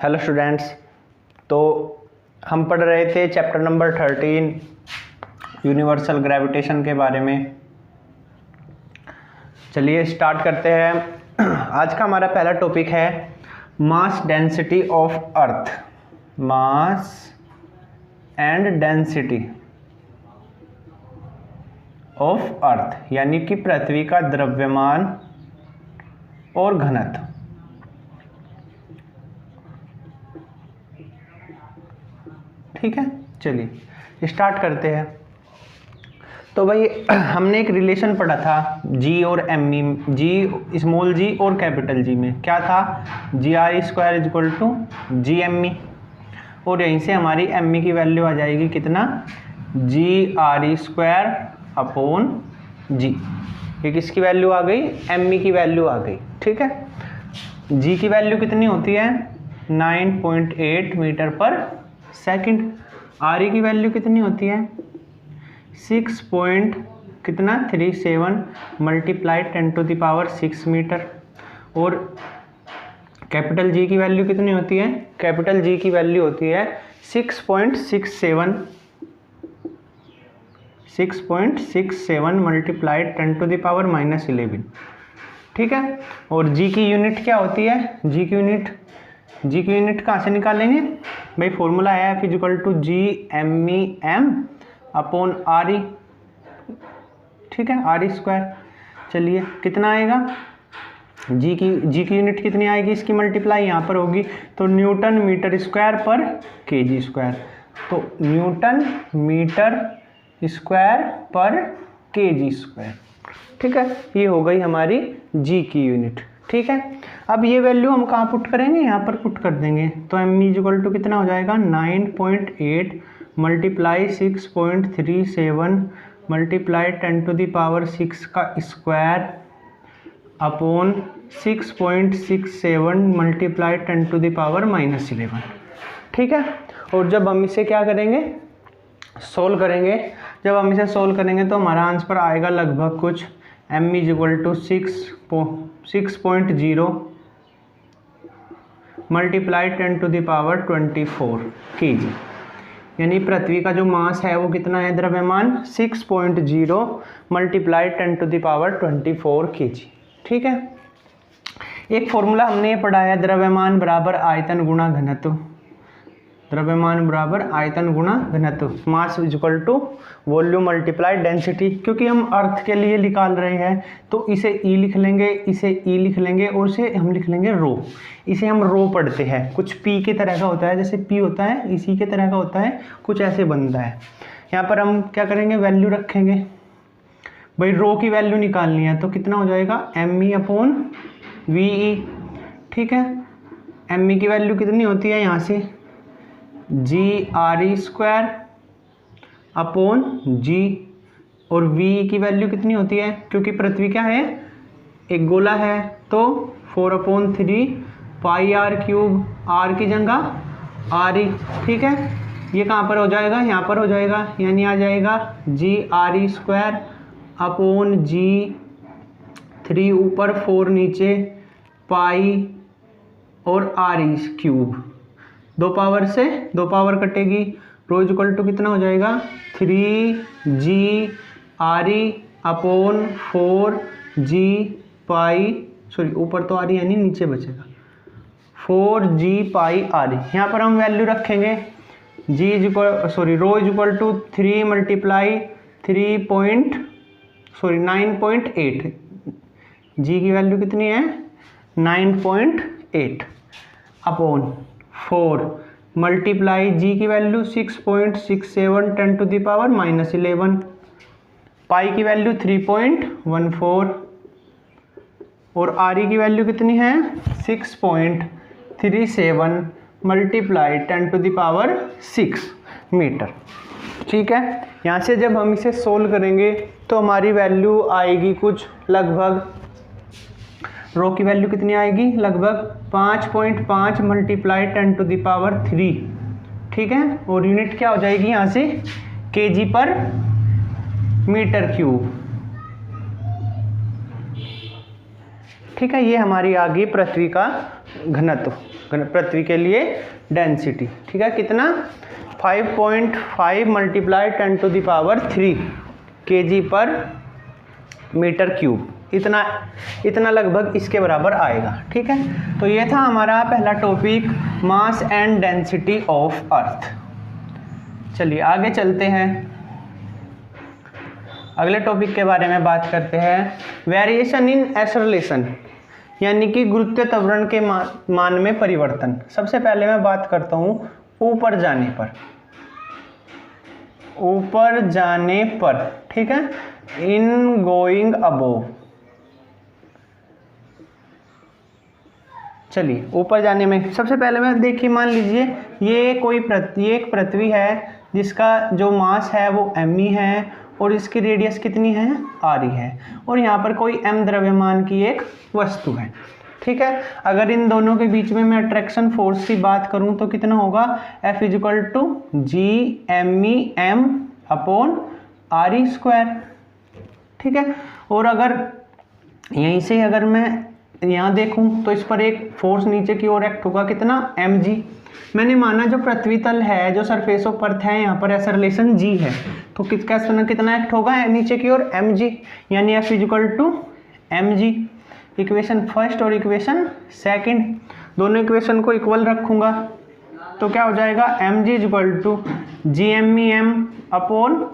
Hello students, तो हम पढ़ रहे थे चैप्टर नंबर 13 यूनिवर्सल ग्रेविटेशन के बारे में। चलिए स्टार्ट करते हैं। आज का हमारा पहला टॉपिक है mass density of earth. Mass and density of अर्थ यानी कि पृथ्वी का द्रव्यमान और घनत्व। ठीक है, चलिए स्टार्ट करते हैं। तो भाई हमने एक रिलेशन पढ़ा था जी और एम ई, जी स्मॉल जी और कैपिटल जी में। क्या था? G R square is equal to G M E, और यहीं से हमारी एम ई की वैल्यू आ जाएगी कितना? जी आर स्क्वायर अपॉन जी। ये किसकी वैल्यू आ गई? एम ई की वैल्यू आ गई। ठीक है, जी की वैल्यू कितनी होती है? 9.8 मीटर पर सेकंड। आर ई की वैल्यू कितनी होती है? 6.37 मल्टीप्लाई 10⁶ मीटर। और कैपिटल जी की वैल्यू कितनी होती है? कैपिटल जी की वैल्यू होती है 6.67 मल्टीप्लाई 10⁻⁻11। ठीक है, और जी की यूनिट क्या होती है? जी की यूनिट कहाँ से निकालेंगे भाई? फॉर्मूला है F equal to G M E M upon R E. ठीक है, आर ई स्क्वायर। चलिए कितना आएगा? जी की यूनिट कितनी आएगी? इसकी मल्टीप्लाई यहाँ पर होगी तो न्यूटन मीटर स्क्वायर पर के जी स्क्वायर। तो न्यूटन मीटर स्क्वायर पर के जी स्क्वायर। ठीक है, ये हो गई हमारी जी की यूनिट। ठीक है, अब ये वैल्यू हम कहाँ पुट करेंगे? यहाँ पर पुट कर देंगे तो एम इक्वल टू कितना हो जाएगा? 9.8 मल्टीप्लाई 6.37 मल्टीप्लाई 10⁻⁶ का स्क्वायर अपॉन 6.67 मल्टीप्लाई 10⁻⁻11। ठीक है, और जब हम इसे क्या करेंगे? सोल्व करेंगे। जब हम इसे सोल्व करेंगे तो हमारा आंसर आएगा लगभग कुछ m equal to 6.0 multiply 10⁻24 kg। यानी पृथ्वी का जो मास है वो कितना है? द्रव्यमान 6.0 मल्टीप्लाई 10⁻24 kg। ठीक है, एक फॉर्मूला हमने ये पढ़ा है, द्रव्यमान बराबर आयतन गुणा घनत्व। द्रव्यमान बराबर आयतन गुणा घनत्व, mass equal to volume multiply density. क्योंकि हम अर्थ के लिए निकाल रहे हैं तो इसे ई लिख लेंगे, इसे ई लिख लेंगे और इसे हम लिख लेंगे रो। इसे हम रो पढ़ते हैं, कुछ पी के तरह का होता है, जैसे पी होता है इसी के तरह का होता है, कुछ ऐसे बनता है। यहाँ पर हम क्या करेंगे? वैल्यू रखेंगे भाई, रो की वैल्यू निकालनी है तो कितना हो जाएगा? M E upon V E. ठीक है, एम ई की वैल्यू कितनी होती है? यहाँ से जी आर ई स्क्वायर अपॉन जी, और वी की वैल्यू कितनी होती है? क्योंकि पृथ्वी क्या है? एक गोला है, तो 4/3 पाई आर क्यूब, आर की जगह आर ई। ठीक है, ये कहाँ पर हो जाएगा? यहाँ पर हो जाएगा, यानी आ जाएगा जी आर ई स्क्वायर अपॉन जी 3 ऊपर 4 नीचे पाई और आर ई क्यूब। दो पावर से दो पावर कटेगी, रो इक्वल टू कितना हो जाएगा? 3g R E upon 4g पाई, सॉरी ऊपर तो आर ई यानी नीचे बचेगा 4g पाई आर ई। यहाँ पर हम वैल्यू रखेंगे रो इक्वल टू 3 मल्टीप्लाई 9.8। जी की वैल्यू कितनी है? 9.8 अपॉन 4 मल्टीप्लाई जी की वैल्यू 6.67 10⁻⁻11, पाई की वैल्यू 3.14 और आर ई की वैल्यू कितनी है? 6.37 मल्टीप्लाई 10⁻6 मीटर। ठीक है, यहाँ से जब हम इसे सोल्व करेंगे तो हमारी वैल्यू आएगी कुछ लगभग, रो की वैल्यू कितनी आएगी? लगभग 5.5 मल्टीप्लाई 10⁻3। ठीक है, और यूनिट क्या हो जाएगी यहाँ से? केजी पर मीटर क्यूब। ठीक है, ये हमारी आ गई पृथ्वी का घनत्व। पृथ्वी के लिए डेंसिटी, ठीक है, कितना 5.5 मल्टीप्लाई 10⁻³ kg पर मीटर क्यूब, इतना लगभग इसके बराबर आएगा, ठीक है। तो ये था हमारा पहला topic, mass and density of अर्थ। चलिए आगे चलते हैं, अगले टॉपिक के बारे में बात करते हैं, वेरिएशन इन एक्सेलरेशन, यानी कि गुरुत्वीय त्वरण के मान में परिवर्तन। सबसे पहले मैं बात करता हूँ ऊपर जाने पर, ठीक है, इन गोइंग अबोव। चलिए ऊपर जाने में सबसे पहले मैं देखिए, मान लीजिए ये एक पृथ्वी है जिसका जो मास है वो m है और इसकी रेडियस कितनी है r है, और यहाँ पर कोई m द्रव्यमान की एक वस्तु है, ठीक है। अगर इन दोनों के बीच में मैं अट्रैक्शन फोर्स की बात करूं तो कितना होगा, F = G_m_m/r², ठीक है। और अगर यहीं से अगर मैं यहाँ देखूं तो इस पर एक फोर्स नीचे की ओर एक्ट होगा, कितना mg। मैंने माना जो पृथ्वी तल है, जो सरफेस ऑफ अर्थ है, यहाँ पर एक्सेलरेशन g है, तो कितना एक्ट होगा नीचे की ओर mg, यानी F = mg। इक्वेशन फर्स्ट और इक्वेशन सेकंड, दोनों इक्वेशन को इक्वल रखूंगा तो क्या हो जाएगा, mg = Gme/r²,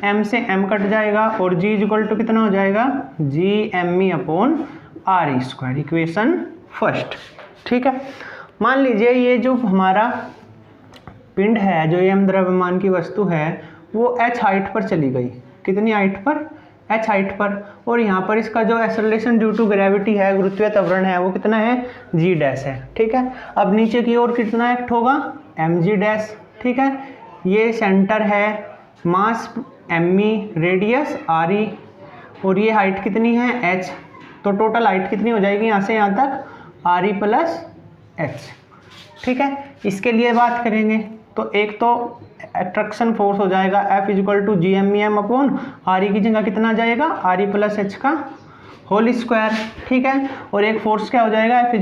m से m कट जाएगा और g = कितना हो जाएगा, Gme/r², इक्वेशन फर्स्ट, ठीक है। मान लीजिए ये जो हमारा पिंड है, जो ये m द्रव्यमान की वस्तु है, वो h हाइट पर चली गई, कितनी हाइट पर, h हाइट पर, और यहाँ पर इसका जो एक्सेलरेशन ड्यू टू ग्रेविटी है, गुरुत्वीय त्वरण है, वो कितना है, g' है, ठीक है। अब नीचे की ओर कितना एक्ट होगा, mg', ठीक है। ये सेंटर है, मास me, रेडियस re, और ये हाइट कितनी है, h, तो टोटल हाइट कितनी हो जाएगी यहाँ से यहाँ तक, re + h, ठीक है। इसके लिए बात करेंगे तो एक तो अट्रैक्शन फोर्स हो जाएगा F = Gme/r की जगह कितना आ जाएगा, re + h का होल स्क्वायर, ठीक है। और एक फोर्स क्या हो जाएगा, F =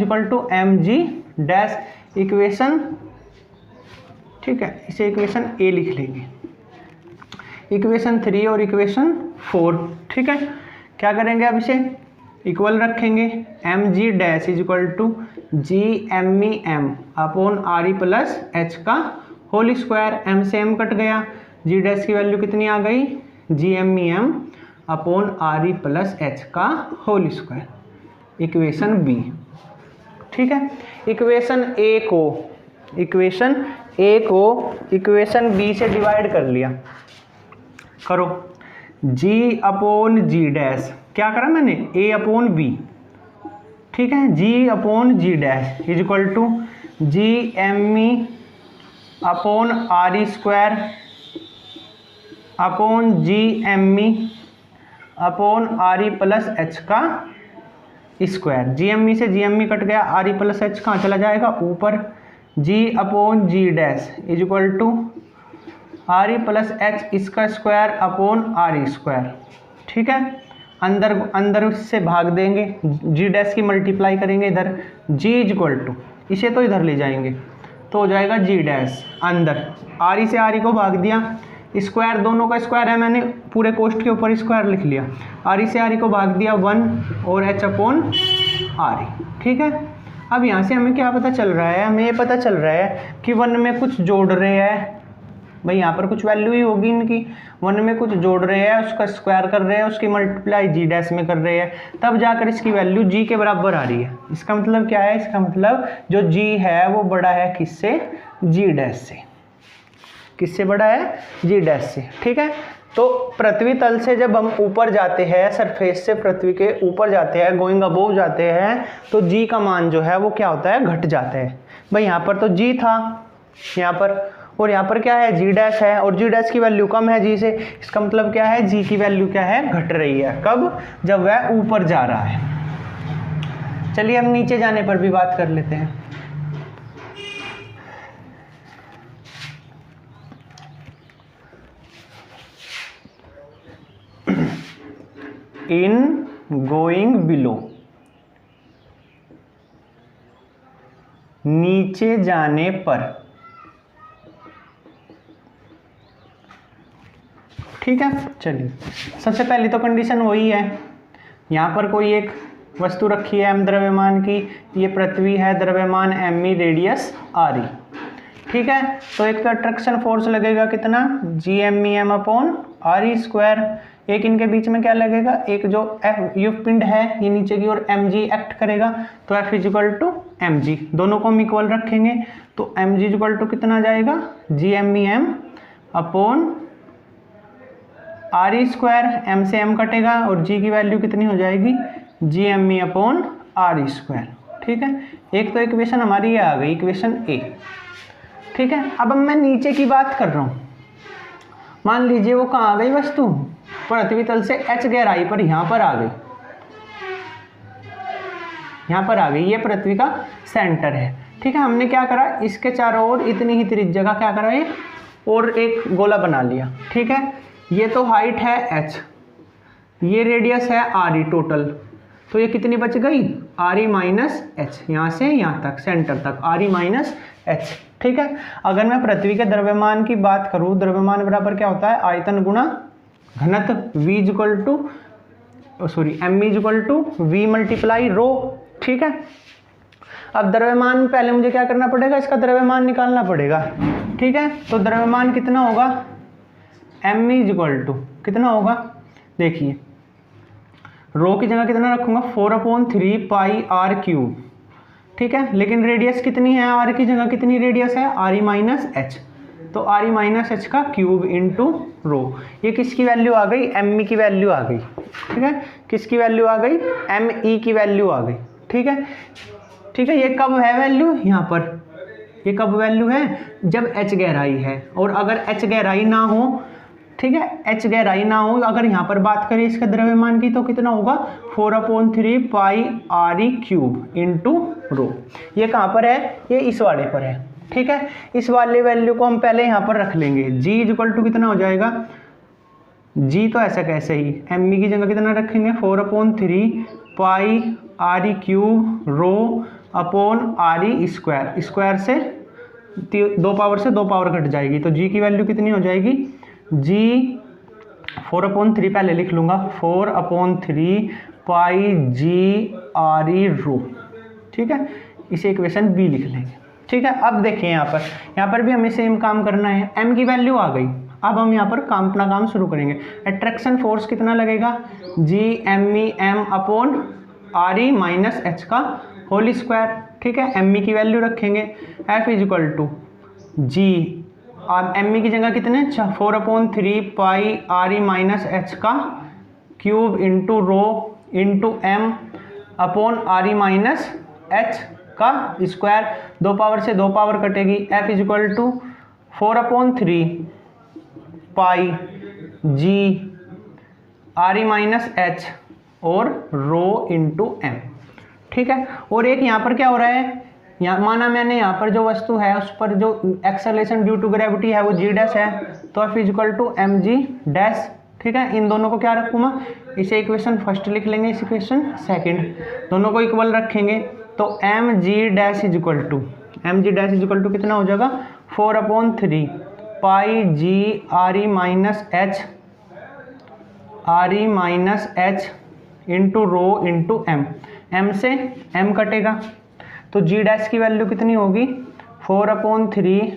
mg', इक्वेशन, ठीक है, इसे इक्वेशन A लिख लेंगे, इक्वेशन 3 और इक्वेशन 4, ठीक है। क्या करेंगे, अब इसे इक्वल रखेंगे, mg' = Gme/r + h का होल स्क्वायर, m से m कट गया, g' की वैल्यू कितनी आ गई, Gme/r + h का होल स्क्वायर, इक्वेशन B, ठीक है। इक्वेशन A को इक्वेशन B से डिवाइड कर लिया, करो G/G', क्या करा मैंने, A/B, ठीक है, G/G' = Gme/r² + h का स्क्वायर, Gme से Gme कट गया, re + h कहाँ चला जाएगा, ऊपर, G/G' = re + h इसका स्क्वायर r², ठीक है। अंदर से भाग देंगे, g' की मल्टीप्लाई करेंगे इधर, G = इसे तो इधर ले जाएंगे तो हो जाएगा g' अंदर, re से re को भाग दिया, स्क्वायर दोनों का स्क्वायर है, मैंने पूरे कोष्ठ के ऊपर स्क्वायर लिख लिया, re से re को भाग दिया 1 और h/re, ठीक है। अब यहाँ से हमें क्या पता चल रहा है, हमें ये पता चल रहा है कि 1 में कुछ जोड़ रहे हैं, भाई यहाँ पर कुछ वैल्यू ही होगी इनकी, 1 में कुछ जोड़ रहे हैं, उसका स्क्वायर कर रहे हैं, उसकी मल्टीप्लाई g' में कर रहे हैं, तब जाकर इसकी वैल्यू g के बराबर आ रही है। इसका मतलब क्या है, इसका मतलब जो g है वो बड़ा है किससे, g' से, किससे बड़ा है, g' से, ठीक है। तो पृथ्वी तल से जब हम ऊपर जाते हैं, सरफेस से पृथ्वी के ऊपर जाते हैं, गोइंग अबोव जाते हैं, तो g का मान जो है वो क्या होता है, घट जाता है। भाई यहाँ पर तो g था यहाँ पर, और यहाँ पर क्या है, g' है, और g' की वैल्यू कम है g से, इसका मतलब क्या है, g की वैल्यू क्या है, घट रही है, कब, जब वह ऊपर जा रहा है। चलिए हम नीचे जाने पर भी बात कर लेते हैं। इन गोइंग बिलो, नीचे जाने पर, ठीक है। चलिए सबसे पहली तो कंडीशन वही है, यहाँ पर कोई एक वस्तु रखी है m द्रव्यमान की, ये पृथ्वी है, द्रव्यमान m रेडियस r, ठीक है। तो एक तो अट्रैक्शन फोर्स लगेगा कितना, GMEM अपॉन RE स्क्वायर, एक इनके बीच में क्या लगेगा, एक जो युव पिंड है ये नीचे की ओर mg एक्ट करेगा, तो F इजिकल टू mg, दोनों को हम इक्वल रखेंगे तो mg इजिकल टू कितना आ जाएगा, GMEM upon RE square, m से m कटेगा और g की वैल्यू कितनी हो जाएगी, GME अपॉन RE स्क्वायर, ठीक है। एक तो इक्वेशन हमारी ये आ गई, इक्वेशन ए, ठीक है। अब मैं नीचे की बात कर रहा हूँ, मान लीजिए वो कहाँ आ गई वस्तु, पृथ्वी तल से h गहराई पर यहाँ पर आ गई, यहाँ पर आ गई, ये पृथ्वी का सेंटर है, ठीक है। हमने क्या करा, इसके चारों ओर इतनी ही त्रिज्या का क्या करा, और एक गोला बना लिया, ठीक है। ये तो हाइट है h, ये रेडियस है RE टोटल, तो ये कितनी बच गई, RE माइनस एच, यहाँ से यहाँ तक सेंटर तक RE माइनस एच, ठीक है। अगर मैं पृथ्वी के द्रव्यमान की बात करूँ, द्रव्यमान बराबर क्या होता है, आयतन गुणा घनत्व, V equal to m equal to V multiply rho, ठीक है। अब द्रव्यमान पहले मुझे क्या करना पड़ेगा, इसका द्रव्यमान निकालना पड़ेगा, ठीक है। तो द्रव्यमान कितना होगा, m इक्वल टू कितना होगा, देखिए रो की जगह कितना रखूंगा, 4/3 पाई r क्यूब, ठीक है। लेकिन रेडियस कितनी है, r की जगह कितनी रेडियस है, RE माइनस एच, तो RE माइनस एच का क्यूब इंटू रो, ये किसकी वैल्यू आ गई, ME की वैल्यू आ गई, ठीक है। किसकी वैल्यू आ गई, ME की वैल्यू आ गई, ठीक है, ठीक है। ये कब है वैल्यू, यहाँ पर, ये कब वैल्यू है, जब h गहराई है, और अगर h गहराई ना हो, ठीक है, h गहराई ना हो, अगर यहाँ पर बात करें इसके द्रव्यमान की, तो कितना होगा, 4/3 पाई RE क्यूब इंटू रो। ये कहाँ पर है, ये इस वाले पर है, ठीक है। इस वाले वैल्यू को हम पहले यहाँ पर रख लेंगे, g इक्वल टू कितना हो जाएगा, g तो ऐसा कैसे ही, ME की जगह कितना रखेंगे, 4/3 pi RE cube rho upon RE square, square से 2 पावर से 2 पावर कट जाएगी, तो g की वैल्यू कितनी हो जाएगी, g 4/3 पहले लिख लूँगा, 4/3 पाई GRE रो, ठीक है। इसे इक्वेशन बी लिख लेंगे, ठीक है। अब देखिए यहाँ पर भी हमें सेम काम करना है, m की वैल्यू आ गई, अब हम यहाँ पर अपना काम शुरू करेंगे। अट्रैक्शन फोर्स कितना लगेगा, GMEM upon RE minus H का होल स्क्वायर, ठीक है। ME की वैल्यू रखेंगे, F इजिकल टू G, अब ME की जगह कितने, 4/3 पाई RE माइनस एच का cube into rho into m upon RE minus H का स्क्वायर, 2 पावर से 2 पावर कटेगी, F equal to 4/3 pi G RE minus H और रो इंटू m, ठीक है। और एक यहाँ पर क्या हो रहा है, यहाँ माना मैंने यहाँ पर जो वस्तु है उस पर जो एक्सेलरेशन ड्यू टू ग्रेविटी है वो g डैश है, तो F equal to mg dash, ठीक है। इन दोनों को क्या रखूँगा, इसे इक्वेशन फर्स्ट लिख लेंगे, इस इक्वेशन सेकंड, दोनों को इक्वल रखेंगे, तो mg डैश इजिकल टू कितना हो जाएगा, 4/3 pi g RE minus H into rho into m से m कटेगा, तो g डैश की वैल्यू कितनी होगी, 4/3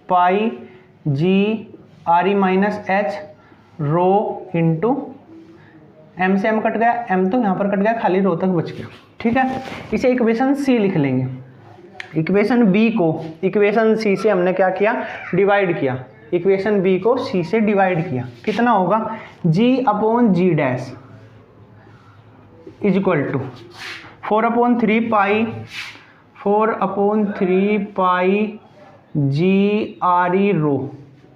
pi g RE minus H रो इंटू m से m कट गया, m तो यहाँ पर कट गया, खाली रो तक बच गया, ठीक है। इसे इक्वेशन सी लिख लेंगे। इक्वेशन बी को इक्वेशन सी से हमने क्या किया, डिवाइड किया, इक्वेशन बी को सी से डिवाइड किया, कितना होगा, g upon g dash is equal to 4/3 pi g RE rho,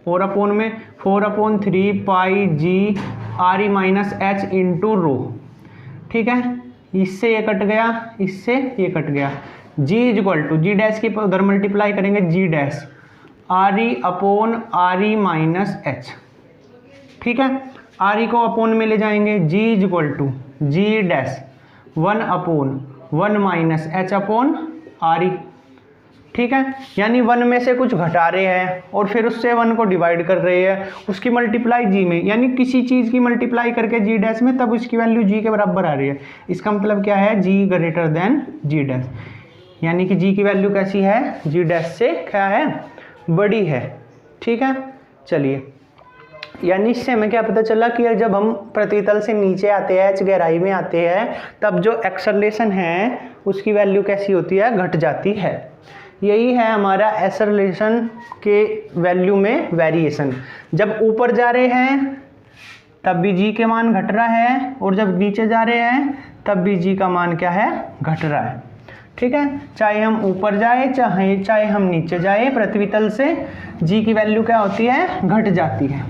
और अपोन में 4/3 pi g RE minus H into rho, ठीक है। इससे ये कट गया, इससे ये कट गया, g is equal to G dash की उधर मल्टीप्लाई करेंगे, g dash RE upon RE minus H, ठीक है। RE को अपोन में ले जाएंगे, g is equal to G dash 1/1 minus H upon RE, ठीक है, यानी 1 में से कुछ घटा रहे हैं और फिर उससे 1 को डिवाइड कर रहे हैं, उसकी मल्टीप्लाई जी में, यानी किसी चीज़ की मल्टीप्लाई करके जी डैश में, तब उसकी वैल्यू जी के बराबर आ रही है। इसका मतलब क्या है, जी ग्रेटर देन जी डैश, यानी कि जी की वैल्यू कैसी है, जी डैश से क्या है, बड़ी है। ठीक है, चलिए, यानी इससे हमें क्या पता चला कि जब हम पृथ्वी से नीचे आते हैं, गहराई में आते हैं, तब जो एक्सेलरेशन है उसकी वैल्यू कैसी होती है, घट जाती है। यही है हमारा एक्सेलरेशन के वैल्यू में वेरिएशन। जब ऊपर जा रहे हैं तब भी जी के मान घट रहा है, और जब नीचे जा रहे हैं तब भी जी का मान क्या है, घट रहा है। ठीक है, चाहे हम ऊपर जाए चाहे हम नीचे जाए पृथ्वी तल से, जी की वैल्यू क्या होती है, घट जाती है।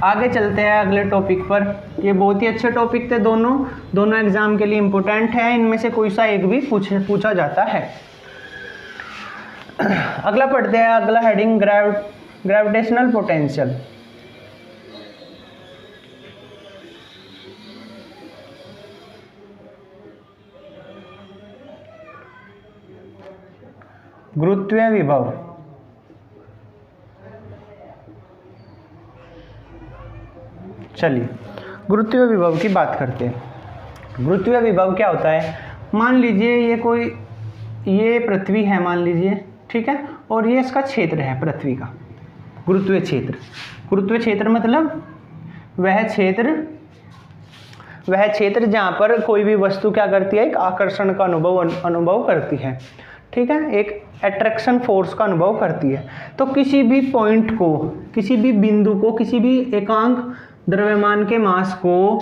आगे चलते हैं अगले टॉपिक पर। ये बहुत ही अच्छे टॉपिक थे, दोनों एग्जाम के लिए इम्पोर्टेंट है, इनमें से कोई सा एक भी पूछा जाता है। अगला पढ़ते हैं, अगला हेडिंग ग्रेविटेशनल पोटेंशियल। गुरुत्वीय विभव। चलिए गुरुत्वीय विभव की बात करते हैं। गुरुत्वीय विभव क्या होता है, मान लीजिए ये पृथ्वी है, मान लीजिए, ठीक है, और ये इसका क्षेत्र है पृथ्वी का, गुरुत्वीय क्षेत्र। गुरुत्वीय क्षेत्र मतलब वह क्षेत्र जहाँ पर कोई भी वस्तु क्या करती है, एक आकर्षण का अनुभव करती है। ठीक है, एक अट्रैक्शन फोर्स का अनुभव करती है। तो किसी भी पॉइंट को, किसी भी बिंदु को, किसी भी एकांक द्रव्यमान के मास को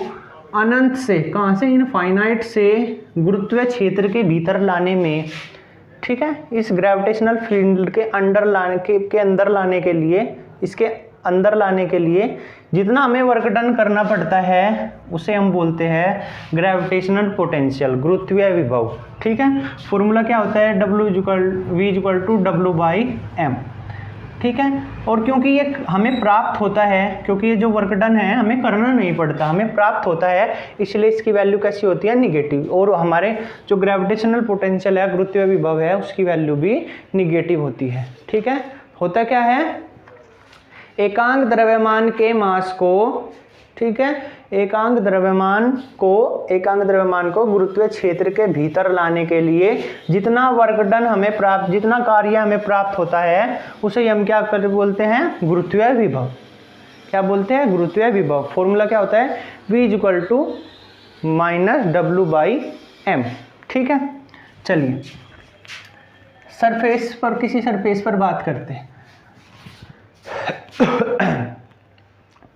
अनंत से, कहाँ से, इनफाइनाइट से गुरुत्वीय क्षेत्र के भीतर लाने में, ठीक है, इस ग्रेविटेशनल फील्ड के अंदर लाने के लिए, इसके अंदर लाने के लिए जितना हमें वर्क डन करना पड़ता है उसे हम बोलते हैं ग्रेविटेशनल पोटेंशियल, गुरुत्वीय विभव। ठीक है, फॉर्मूला क्या होता है, V=W/m। ठीक है, और क्योंकि ये हमें प्राप्त होता है, क्योंकि ये जो वर्क डन है हमें करना नहीं पड़ता, हमें प्राप्त होता है, इसलिए इसकी वैल्यू कैसी होती है, निगेटिव। और हमारे जो ग्रेविटेशनल पोटेंशियल है, गुरुत्वीय विभव है, उसकी वैल्यू भी निगेटिव होती है। ठीक है, होता क्या है, एकांक द्रव्यमान के मास को, ठीक है, एकांक द्रव्यमान को गुरुत्वीय क्षेत्र के भीतर लाने के लिए जितना वर्क डन हमें प्राप्त, जितना कार्य हमें प्राप्त होता है, उसे हम क्या बोलते हैं, गुरुत्वीय विभव। क्या बोलते हैं, गुरुत्वीय विभव। फॉर्मूला क्या होता है, V=-W/m। ठीक है, चलिए सरफेस पर, किसी सरफेस पर बात करते हैं।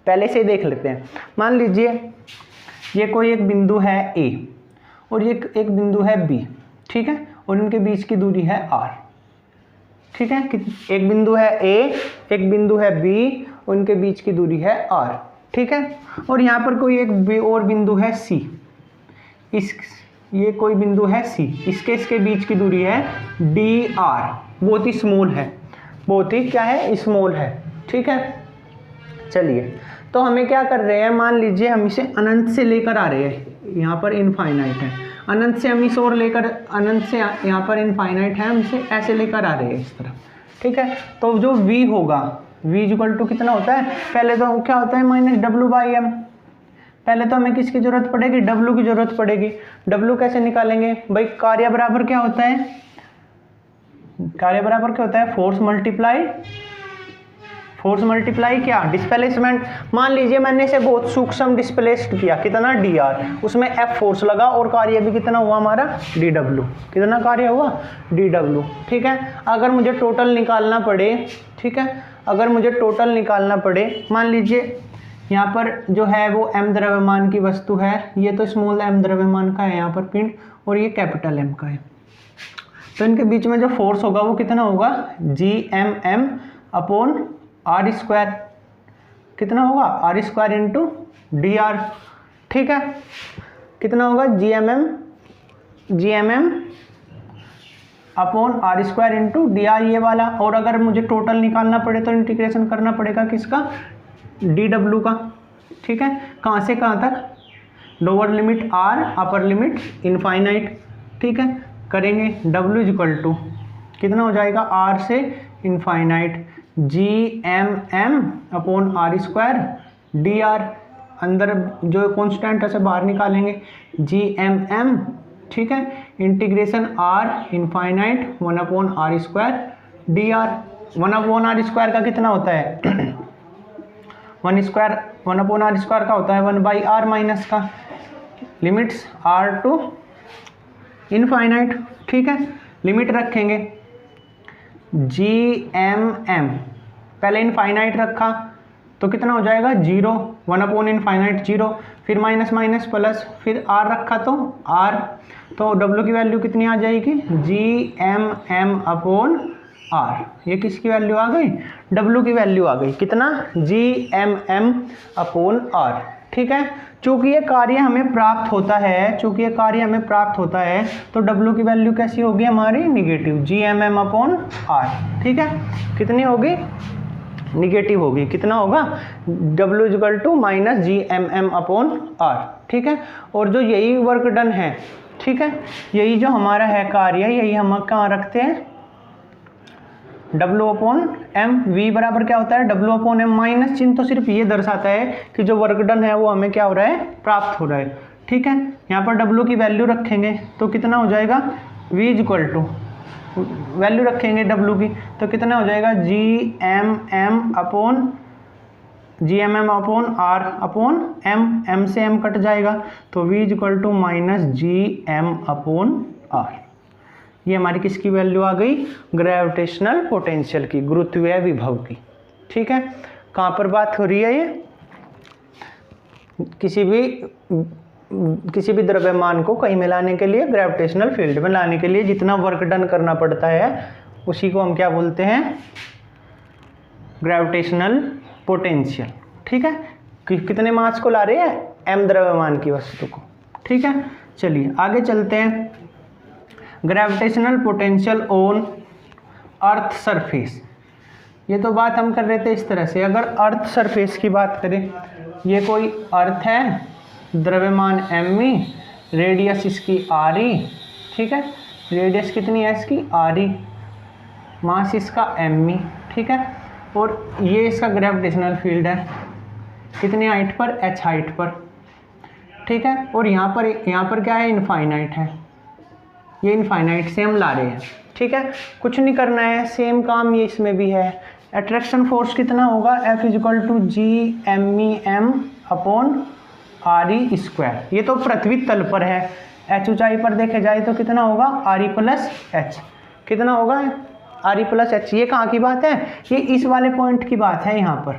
पहले से देख लेते हैं। मान लीजिए ये कोई एक बिंदु है A और ये एक बिंदु है B, ठीक है, और इनके बीच की दूरी है R। ठीक है, एक बिंदु है A, एक बिंदु है B, और इनके बीच की दूरी है R। ठीक है, और यहाँ पर कोई एक और बिंदु है C, ये कोई बिंदु है C, इसके बीच की दूरी है DR, बहुत ही स्मॉल है, बहुत ही क्या है, स्मॉल है। ठीक है, चलिए, तो हमें क्या कर रहे हैं, मान लीजिए हम इसे अनंत से लेकर आ रहे हैं, यहाँ पर इनफाइनाइट है, अनंत से हम इस ओर लेकर, अनंत से यहाँ पर इनफाइनाइट है, हम इसे ऐसे लेकर आ रहे हैं इस तरफ। ठीक है, तो जो V होगा, V= कितना होता है, पहले तो क्या होता है, -W/m। पहले तो हमें किसकी जरूरत पड़ेगी, W की जरूरत पड़ेगी। W कैसे निकालेंगे भाई, कार्य बराबर क्या होता है, फोर्स मल्टीप्लाई क्या, डिस्प्लेसमेंट। मान लीजिए मैंने इसे बहुत सूक्ष्म डिस्प्लेस्ड किया, कितना, dr, उसमें F फोर्स लगा और कार्य भी कितना हुआ हमारा, dw। कितना कार्य हुआ, dw। ठीक है, अगर मुझे टोटल निकालना पड़े, ठीक है, अगर मुझे टोटल निकालना पड़े, मान लीजिए यहाँ पर जो है वो m द्रव्यमान की वस्तु है, ये तो स्मॉल m द्रव्यमान का है यहाँ पर पिंड, और ये कैपिटल M का है, तो इनके बीच में जो फोर्स होगा वो कितना होगा, Gmm/r²। कितना होगा, r² × dr। ठीक है, कितना होगा, Gmm/r² × dr ये वाला। और अगर मुझे टोटल निकालना पड़े तो इंटीग्रेशन करना पड़ेगा किसका, dw का। ठीक है, कहाँ से कहाँ तक, lower limit r, upper limit infinite. ठीक है, करेंगे W= कितना हो जाएगा r से इनफाइनाइट gmm/r² dr, अंदर जो कॉन्स्टेंट है से बाहर निकालेंगे gmm, ठीक है, integration r infinite 1/r² dr। 1/r² का कितना होता है 1/r² का होता है 1/r माइनस का, लिमिट्स r टू इनफाइनाइट, ठीक है। लिमिट रखेंगे gmm, पहले इनफाइनाइट रखा तो कितना हो जाएगा 0, 1/∞ 0, फिर माइनस माइनस प्लस, फिर r रखा तो r, तो w की वैल्यू कितनी आ जाएगी gmm/r। ये किसकी वैल्यू आ गई w की वैल्यू आ गई, कितना gmm/r, ठीक है। चूंकि ये कार्य हमें प्राप्त होता है, तो w की वैल्यू कैसी होगी हमारी निगेटिव gmm/r, ठीक है। कितनी होगी निगेटिव होगी, कितना होगा w = -gmm/r, ठीक है। और जो यही वर्क डन है, ठीक है, यही जो हमारा है कार्य, यही हम कहाँ रखते हैं W/m। v बराबर क्या होता है W/m, माइनस चिन्ह तो सिर्फ ये दर्शाता है कि जो वर्क डन है वो हमें क्या हो रहा है प्राप्त हो रहा है, ठीक है। यहाँ पर w की वैल्यू रखेंगे तो कितना हो जाएगा v = वैल्यू रखेंगे w की तो कितना हो जाएगा gmm/r/m, m से m कट जाएगा तो v = -gm/r। ये हमारी किसकी वैल्यू आ गई ग्रेविटेशनल पोटेंशियल की, गुरुत्वीय विभव की, ठीक है। कहाँ पर बात हो रही है ये किसी भी द्रव्यमान को कहीं में लाने के लिए, ग्रेविटेशनल फील्ड में लाने के लिए जितना वर्क डन करना पड़ता है उसी को हम क्या बोलते हैं ग्रेविटेशनल पोटेंशियल, ठीक है। कितने मास को ला रहे हैं m द्रव्यमान की वस्तु को, ठीक है। चलिए आगे चलते हैं। Gravitational potential on earth surface, ये तो बात हम कर रहे थे इस तरह से। अगर अर्थ सरफेस की बात करें, ये कोई अर्थ है, द्रव्यमान m, रेडियस इसकी r, ठीक है, रेडियस कितनी है इसकी r, मास इसका m, ठीक है। और ये इसका ग्रेविटेशनल फील्ड है, कितनी हाइट पर h हाइट पर, ठीक है। और यहाँ पर क्या है इनफाइनाइट है, ये इनफाइनाइट से हम ला रहे हैं, ठीक है। कुछ नहीं करना है, सेम काम ये इसमें भी है। अट्रैक्शन फोर्स कितना होगा F = gmem/r²। ये तो पृथ्वी तल पर है, h ऊंचाई पर देखे जाए तो कितना होगा r + h, कितना होगा r + h। ये कहाँ की बात है, ये इस वाले पॉइंट की बात है। यहाँ पर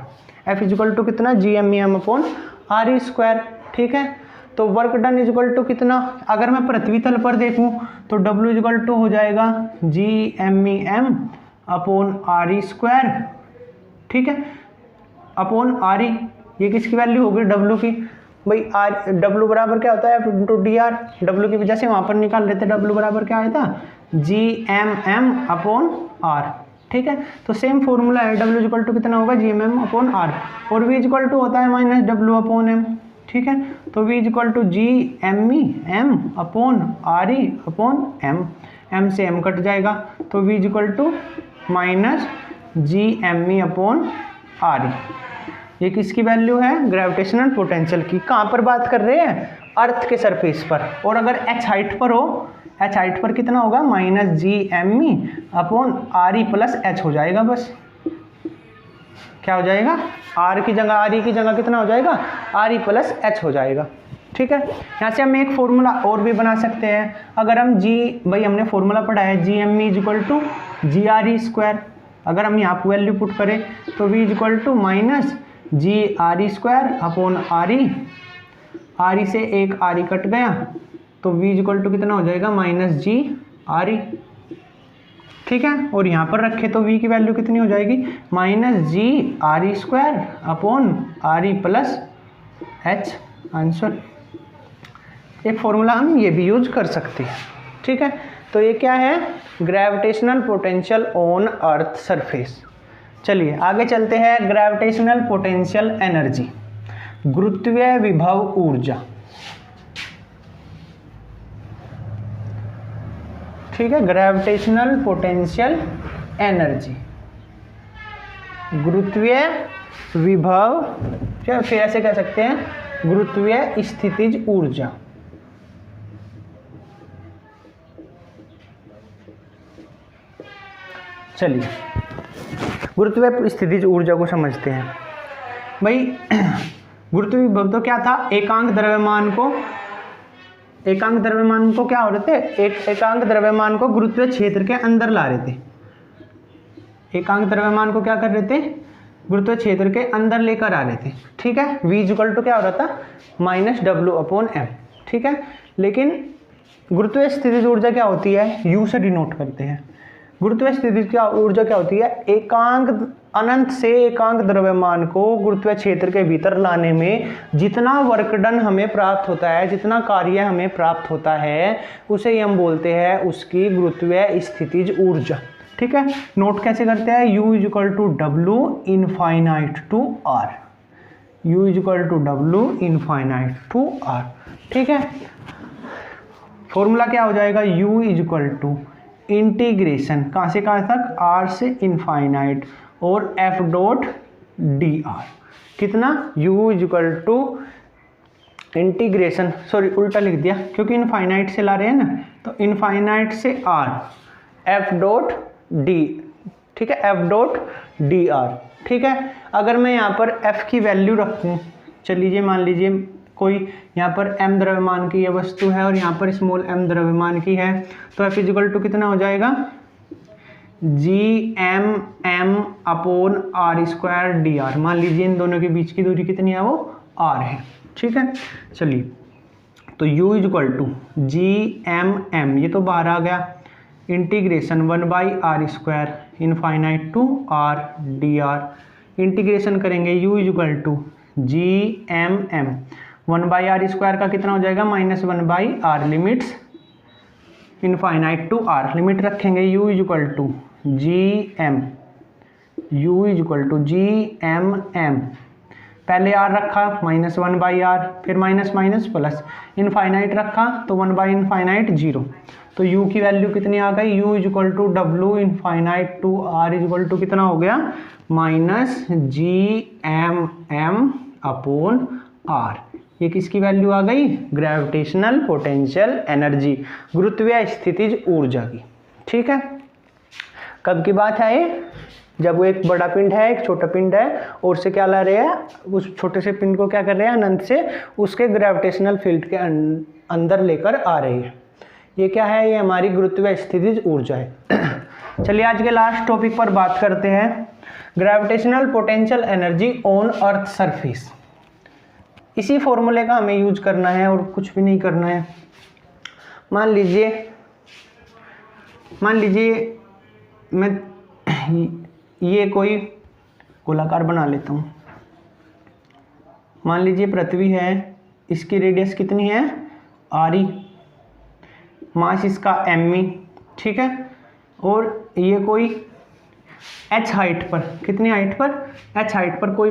F = कितना gmem/r², ठीक है। तो वर्क डन = कितना, अगर मैं पृथ्वी तल पर देखूं तो W = हो जाएगा gmem/r², ठीक है, अपॉन r। ये किसकी वैल्यू होगी W की, भाई W बराबर क्या होता है F × dr। W की वजह से वहाँ पर निकाल लेते, W बराबर क्या आया था gmm/r, ठीक है। तो सेम फॉर्मूला है, W = कितना होगा gmm/r, और v = होता है -W/m, ठीक है। तो v = gmem/r/m, m से m कट जाएगा तो v = -gme/r। ये किसकी वैल्यू है ग्रेविटेशनल पोटेंशियल की। कहाँ पर बात कर रहे हैं अर्थ के सरफेस पर। और अगर h हाइट पर हो, h हाइट पर कितना होगा -gme/r + h हो जाएगा, बस क्या हो जाएगा r की जगह कितना हो जाएगा r + h हो जाएगा, ठीक है। यहाँ से हम एक फॉर्मूला और भी बना सकते हैं। अगर हम भाई हमने फॉर्मूला पढ़ा है gme = gre², अगर हम यहाँ पर वैल्यू पुट करें तो v = -gre²/r, r से एक r कट गया तो v = कितना हो जाएगा -gre, ठीक है। और यहाँ पर रखे तो v की वैल्यू कितनी हो जाएगी -gre²/r + h, आंसर। एक फॉर्मूला हम ये भी यूज कर सकते हैं, ठीक है। तो ये क्या है gravitational potential on earth surface. चलिए आगे चलते हैं। ग्रेविटेशनल पोटेंशियल एनर्जी, गुरुत्वीय विभव ऊर्जा। ठीक है, ग्रेविटेशनल पोटेंशियल एनर्जी, गुरुत्वीय विभव, फिर ऐसे कह सकते हैं गुरुत्वीय स्थितिज ऊर्जा। चलिए गुरुत्वीय स्थितिज ऊर्जा को समझते हैं। भाई गुरुत्वीय विभव तो क्या था, एकांक द्रव्यमान को क्या हो रहे थे, एकांक द्रव्यमान को गुरुत्वीय क्षेत्र के अंदर ला रहे थे। एकांक द्रव्यमान को क्या कर रहे थे, गुरुत्वीय क्षेत्र के अंदर लेकर आ रहे थे। ठीक है, v इक्वल टू क्या हो रहा था, -w/m। ठीक है, लेकिन गुरुत्वीय स्थितिज ऊर्जा क्या होती है, u से डिनोट करते हैं। गुरुत्वीय स्थितिज ऊर्जा क्या होती है, अनंत से एकांक द्रव्यमान को गुरुत्वीय क्षेत्र के भीतर लाने में जितना वर्क डन हमें प्राप्त होता है, जितना कार्य हमें प्राप्त होता है, उसे हम बोलते हैं उसकी गुरुत्वीय स्थितिज ऊर्जा। ठीक है, नोट कैसे करते हैं, u = w infinite to r, u = w infinite to r। ठीक है, फॉर्मूला क्या हो जाएगा, u = इंटीग्रेशन कहाँ से कहाँ तक, r से इनफाइनाइट और f डॉट dr कितना, u = इंटीग्रेशन, सॉरी उल्टा लिख दिया क्योंकि इनफाइनाइट से ला रहे हैं ना, तो इनफाइनाइट से r f डॉट d। ठीक है, f डॉट dr। ठीक है, अगर मैं यहाँ पर f की वैल्यू रखूँ, चलिए मान लीजिए कोई यहाँ पर m द्रव्यमान की ये वस्तु है और यहाँ पर स्मॉल m द्रव्यमान की है, तो f = कितना हो जाएगा, Gm/r²dr। मान लीजिए इन दोनों के बीच की दूरी कितनी है, वो r है। ठीक है, चलिए तो u = Gm, ये तो बाहर आ गया, integration 1/r² infinite to r dr। Integration करेंगे u = Gm 1/r² का कितना हो जाएगा, -1/r, limits infinite to r, limit रखेंगे u = Gm, पहले r रखा -1/r, फिर माइनस प्लस, इनफाइनाइट रखा तो 1/∞ 0, तो u की वैल्यू कितनी आ गई, u = w infinite to r = कितना हो गया, -Gmm/r। ये किसकी वैल्यू आ गई, ग्रेविटेशनल पोटेंशियल एनर्जी, गुरुत्वीय स्थितिज ऊर्जा की। ठीक है, कब की बात है ये, जब वो एक बड़ा पिंड है, एक छोटा पिंड है, और से क्या ला रहे हैं, उस छोटे से पिंड को क्या कर रहे हैं, अनंत से उसके ग्रेविटेशनल फील्ड के अंदर लेकर आ रही है। ये क्या है, ये हमारी गुरुत्वीय स्थितिज ऊर्जा है। चलिए आज के लास्ट टॉपिक पर बात करते हैं, gravitational potential energy on earth surface. इसी फॉर्मूले का हमें यूज करना है और कुछ भी नहीं करना है। मान लीजिए मैं ये कोई गोलाकार बना लेता हूँ। मान लीजिए पृथ्वी है, इसकी रेडियस कितनी है, r, मास इसका m। ठीक है, और ये कोई h हाइट पर, कितनी हाइट पर, h हाइट पर कोई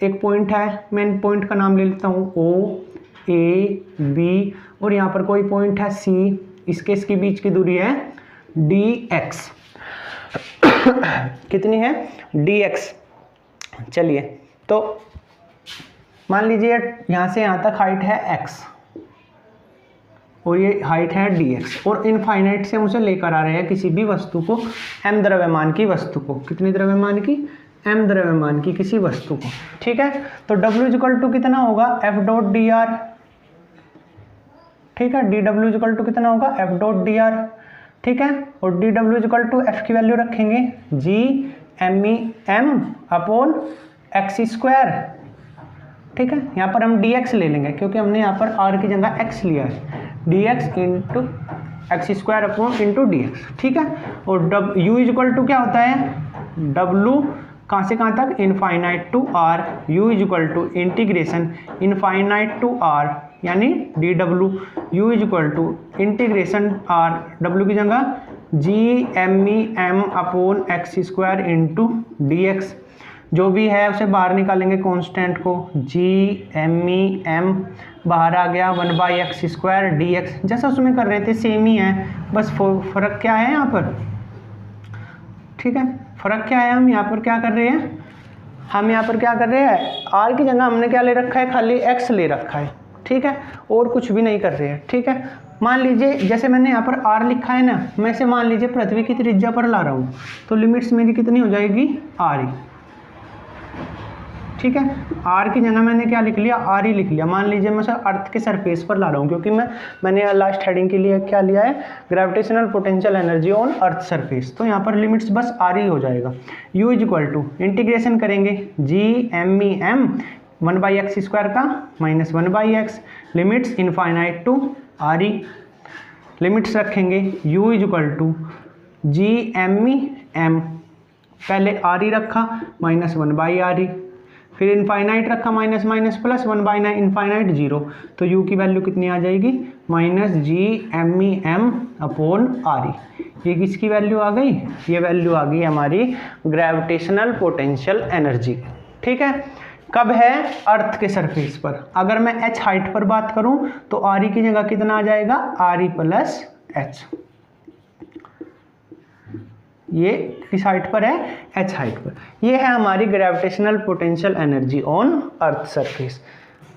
एक पॉइंट है, मैं इन पॉइंट का नाम ले लेता हूँ O, A, B, और यहाँ पर कोई पॉइंट है C, इसके बीच की दूरी है dx। कितनी है, dx। चलिए तो मान लीजिए यहाँ से यहाँ तक हाइट है x और ये हाइट है dx, और इनफाइनाइट से हम उसे लेकर आ रहे हैं किसी भी वस्तु को, m द्रव्यमान की वस्तु को, कितनी द्रव्यमान की, m द्रव्यमान की किसी वस्तु को। ठीक है, तो w = कितना होगा, f डॉट dr। ठीक है, dw = कितना होगा, f डॉट dr। ठीक है, और dw = f की वैल्यू रखेंगे Gm/x²। ठीक है, यहाँ पर हम dx ले लेंगे क्योंकि हमने यहाँ पर r की जगह x लिया है, dx × x²/dx। ठीक है, और u = क्या होता है, w कहाँ से कहाँ तक, infinite to r, u = integration infinite to r यानी dw, u = integration r, w की जगह Gm/x² × dx। जो भी है उसे बाहर निकालेंगे कांस्टेंट को, जी एम ई एम बाहर आ गया 1/x² dx, जैसा उसमें कर रहे थे सेम ही है, बस फ़र्क क्या है यहाँ पर, ठीक है, फ़र्क क्या है, हम यहाँ पर क्या कर रहे हैं, हम यहाँ पर क्या कर रहे हैं, आर की जगह हमने क्या ले रखा है, खाली एक्स ले रखा है, ठीक है, और कुछ भी नहीं कर रहे हैं, ठीक है। मान लीजिए जैसे मैंने यहाँ पर आर लिखा है ना, मैं इसे मान लीजिए पृथ्वी की त्रिज्या पर ला रहा हूँ, तो लिमिट्स मेरी कितनी हो जाएगी, आर ही, ठीक है। आर की जगह मैंने क्या लिख लिया, आर ही लिख लिया। मान लीजिए मैं सर अर्थ के सरफेस पर ला रहा हूँ, क्योंकि मैंने लास्ट हेडिंग के लिए क्या लिया है, gravitational potential energy on earth surface, तो यहाँ पर लिमिट्स बस आर ही हो जाएगा। u इक्वल टू इंटीग्रेशन करेंगे जी एम ई एम 1/x² का minus 1/x, limits infinite to R E, limits रखेंगे u equal to G M E M, पहले आर ई रखा माइनस 1/r, फिर इनफाइनाइट रखा माइनस माइनस प्लस 1/9 इनफाइनाइट 0, तो u की value कितनी आ जाएगी, minus G M E M upon R E. ये किसकी वैल्यू आ गई, ये वैल्यू आ गई हमारी ग्रेविटेशनल पोटेंशियल एनर्जी, ठीक है। कब है, अर्थ के सरफेस पर। अगर मैं h हाइट पर बात करूं तो आर ई की जगह कितना आ जाएगा, आर ई प्लस एच, ये किस हाइट पर है, h हाइट पर। ये है हमारी gravitational potential energy on earth surface,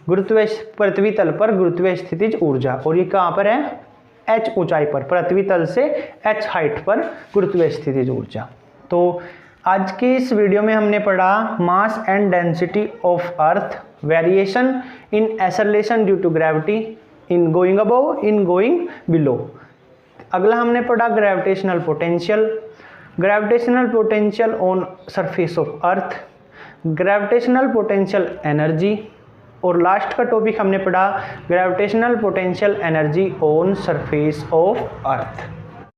पृथ्वी तल पर गुरुत्वीय स्थितिज ऊर्जा, और ये कहाँ पर है, h ऊंचाई पर, पृथ्वी तल से h हाइट पर गुरुत्वीय स्थितिज ऊर्जा। तो आज की इस वीडियो में हमने पढ़ा mass and density of Earth, variation in acceleration due to gravity, in going above, in going below. अगला हमने पढ़ा gravitational potential on surface of Earth, gravitational potential energy, और लास्ट का टॉपिक हमने पढ़ा gravitational potential energy on surface of earth.